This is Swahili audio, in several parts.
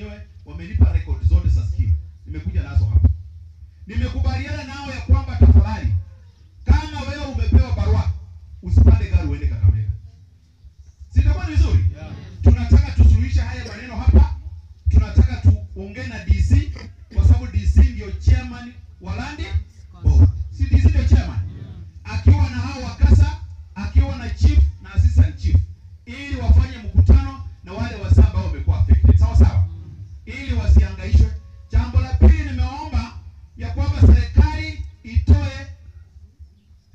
wenyewe wamenipa record zote za skill. Nimekuja nazo hapa. Nimekubaliana nao ya kwamba tafadhali, kama wewe umepewa barua, usipande gari uende Kakamega. Sitakuwa ni vizuri? Yeah. Tunataka tusuluhishe haya maneno hapa. Tunataka tuongee na DC kwa sababu DC ndio chairman wa Land Board. Si DC ndio chairman? Yeah. Akiwa na hao wakasa, akiwa na chief na assistant chief, ili wafanye mkutano na wale wasaba wamekuwa affected. Sawa sawa? Ili wasihangaishwe. Jambo la pili, nimeomba ya kwamba serikali itoe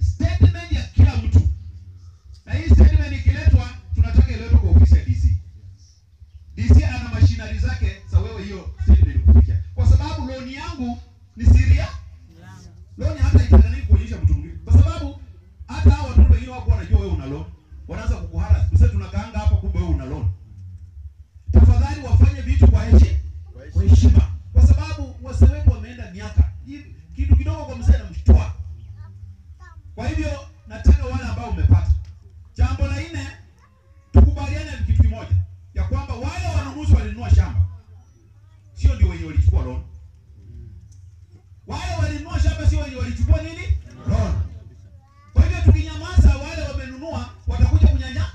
statement ya kila mtu. Na hii statement ikiletwa, tunataka iletwe kwa ofisi ya DC. DC ana machinery zake za wewe hiyo statement kufikia. Kwa sababu loan yangu ni siri ya loan, hata itanani kuonyesha mtu mwingine. Kwa sababu hata hao watu wengine wako wanajua wewe una loan, wanaanza kukuhara. Sasa tunakaanga hapa kumbe wewe una loan. Tafadhali wafanye vitu kwa heshima. Kwa sababu wase wetu wameenda miaka. Kitu kidogo kwa mzee anamshtua. Kwa hivyo nataka wale ambao umepata. Jambo la 4, tukubaliane na kitu kimoja, ya kwamba wale wanunuzi walinunua shamba sio ndio wenye walichukua loan. Wale walinunua shamba sio wenye walichukua nini? Loan. Kwa hivyo tukinyamaza, wale wamenunua watakuja kunyanya.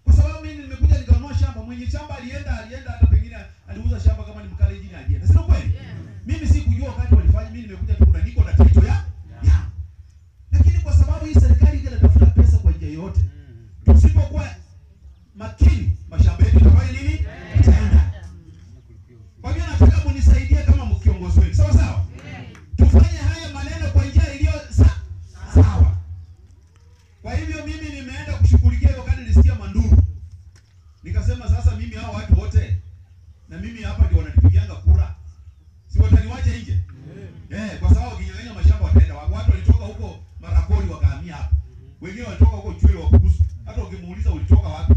Kwa sababu mimi nimekuja nikanunua shamba, mwenye shamba alienda hata pengine aliuza shamba kama ni mkale jini alienda. Sio kweli? Mimi sikujua wakati walifanya, mimi nimekuja tu kuna niko na title ya. Lakini kwa sababu hii serikali inatafuta pesa kwa njia yote, tusipokuwa makini, mashamba yetu yatafanya nini? Itaenda. Kwa hivyo nataka mnisaidie kama mkiongozi wetu. Sawa sawa? Tufanye haya maneno kwa njia iliyo sawa. Kwa hivyo mimi nimeenda kushughulikia wakati nilisikia manduru. Nikasema sasa mimi hao watu wote na mimi hapa ndio wananipigianga kura. Si wataniwacha nje? Kwa sababu kinyang'anya mashamba wataenda. Watu walitoka huko Marakoli wakahamia hapa. Wengine walitoka huko Chwele Wakugusu. Hata ukimuuliza ulitoka wapi?